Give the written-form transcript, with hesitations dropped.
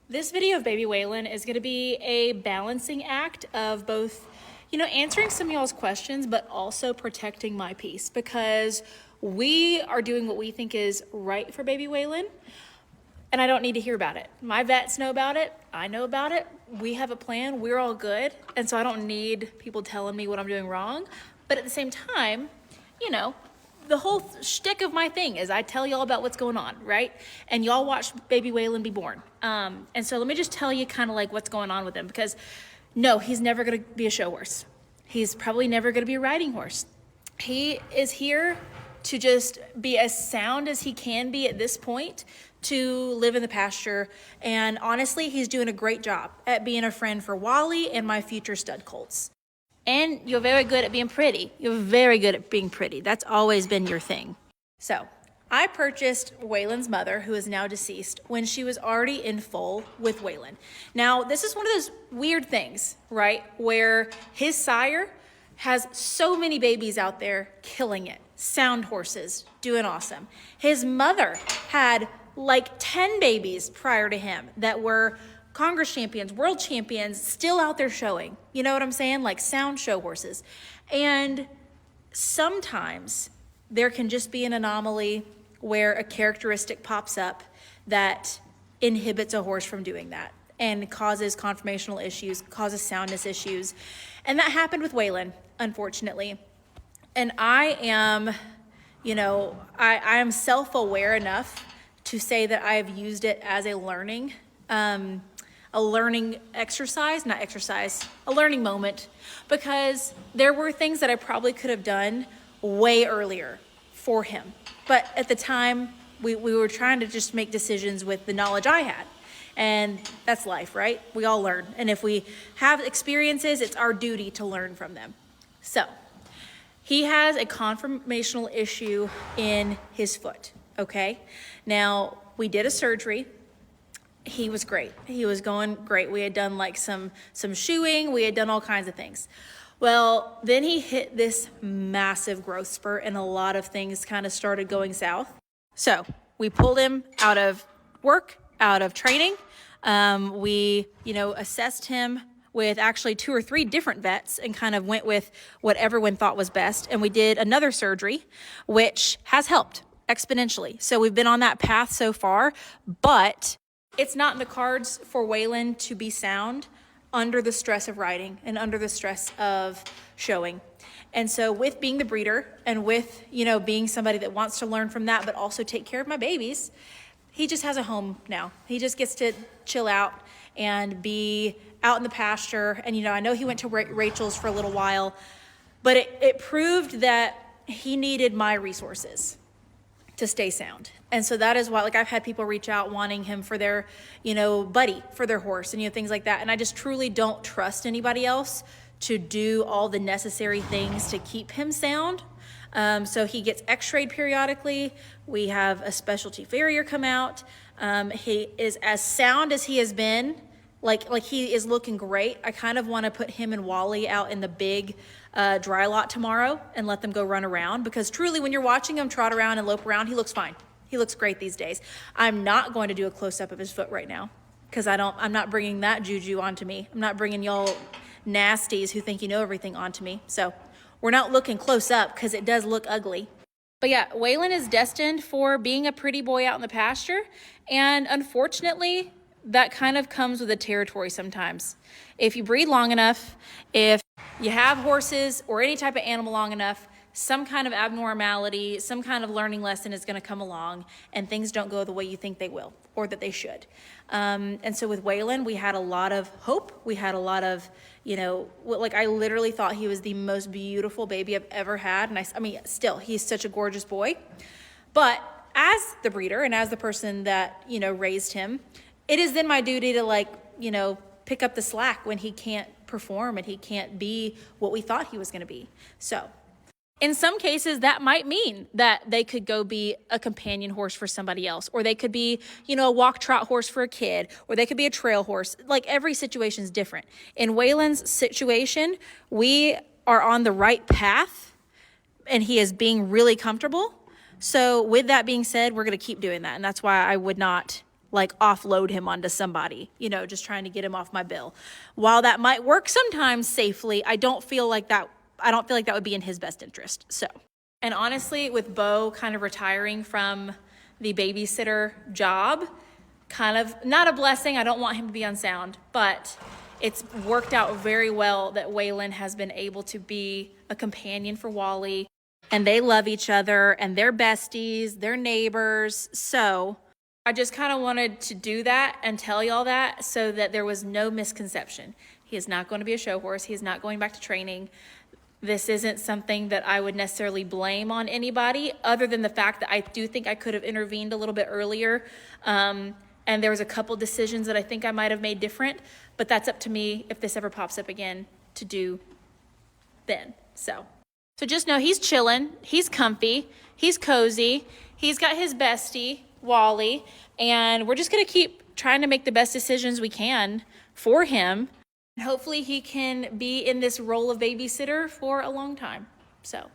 This video of baby Waylon is going to be a balancing act of both, answering some of y'all's questions, but also protecting my peace, because we are doing what we think is right for baby Waylon, and I don't need to hear about it. My vets know about it. I know about it. We have a plan. We're all good. And so I don't need people telling me what I'm doing wrong. But at the same time, the whole shtick of my thing is I tell y'all about what's going on, right? And y'all watch baby Waylon be born. And so let me just tell you kind of like what's going on with him, because no, he's never going to be a show horse. He's probably never going to be a riding horse. He is here to just be as sound as he can be at this point, to live in the pasture. And honestly, he's doing a great job at being a friend for Wally and my future stud colts. And you're very good at being pretty. You're very good at being pretty. That's always been your thing. So I purchased Waylon's mother, who is now deceased, when she was already in foal with Waylon. Now, this is one of those weird things, right? Where his sire has so many babies out there killing it. Sound horses, doing awesome. His mother had like 10 babies prior to him that were Congress champions, world champions, still out there showing. You know what I'm saying? Like sound show horses. And sometimes there can just be an anomaly where a characteristic pops up that inhibits a horse from doing that and causes conformational issues, causes soundness issues. And that happened with Waylon, unfortunately. And I am, I am self-aware enough to say that I have used it as a learning exercise, a learning moment, because there were things that I probably could have done way earlier for him. But at the time, we were trying to just make decisions with the knowledge I had. And that's life, right? We all learn. And if we have experiences, it's our duty to learn from them. So he has a conformational issue in his foot, okay? Now, we did a surgery. He was great. He was going great. We had done like some shoeing. We had done all kinds of things. Well, then he hit this massive growth spurt and a lot of things kind of started going south. So we pulled him out of work, out of training. We, assessed him with actually 2 or 3 different vets and kind of went with what everyone thought was best. And we did another surgery, which has helped exponentially. So we've been on that path so far, but it's not in the cards for Waylon to be sound under the stress of riding and under the stress of showing. And so with being the breeder and with, being somebody that wants to learn from that, but also take care of my babies, he just has a home now. He just gets to chill out and be out in the pasture. And, I know he went to Rachel's for a little while, but it proved that he needed my resources to stay sound. And so that is why, I've had people reach out wanting him for their, buddy for their horse and, things like that. And I just truly don't trust anybody else to do all the necessary things to keep him sound. So he gets x-rayed periodically. We have a specialty farrier come out. He is as sound as he has been. Like he is looking great. I kind of want to put him and Wally out in the big dry lot tomorrow and let them go run around, because truly when you're watching him trot around and lope around, he looks fine. He looks great these days. I'm not going to do a close-up of his foot right now, because I'm not bringing that juju onto me. I'm not bringing y'all nasties who think you know everything onto me. So we're not looking close up because it does look ugly. But yeah, Waylon is destined for being a pretty boy out in the pasture. And unfortunately, that kind of comes with the territory sometimes. If you breed long enough, if you have horses or any type of animal long enough, some kind of abnormality, some kind of learning lesson is going to come along, and things don't go the way you think they will or that they should. And so with Waylon, we had a lot of hope. We had a lot of, I literally thought he was the most beautiful baby I've ever had. And I mean, still, he's such a gorgeous boy. But as the breeder and as the person that, raised him, it is then my duty to pick up the slack when he can't perform and he can't be what we thought he was going to be. So in some cases, that might mean that they could go be a companion horse for somebody else, or they could be, a walk trot horse for a kid, or they could be a trail horse. Like every situation is different. In Waylon's situation, we are on the right path and he is being really comfortable. So with that being said, we're going to keep doing that. And that's why I would not like offload him onto somebody, you know, just trying to get him off my bill. While that might work sometimes safely, I don't feel like that would be in his best interest. So, and honestly, with Bo kind of retiring from the babysitter job, kind of not a blessing. I don't want him to be unsound, but it's worked out very well that Waylon has been able to be a companion for Wally, and they love each other and they're besties, they're neighbors. So I just kind of wanted to do that and tell y'all that so that there was no misconception. He is not going to be a show horse. He is not going back to training. This isn't something that I would necessarily blame on anybody, other than the fact that I do think I could have intervened a little bit earlier. And there was a couple decisions that I think I might have made different, but that's up to me if this ever pops up again to do then. So just know he's chilling, he's comfy, he's cozy, he's got his bestie, Wally, and we're just gonna keep trying to make the best decisions we can for him. Hopefully he can be in this role of babysitter for a long time. So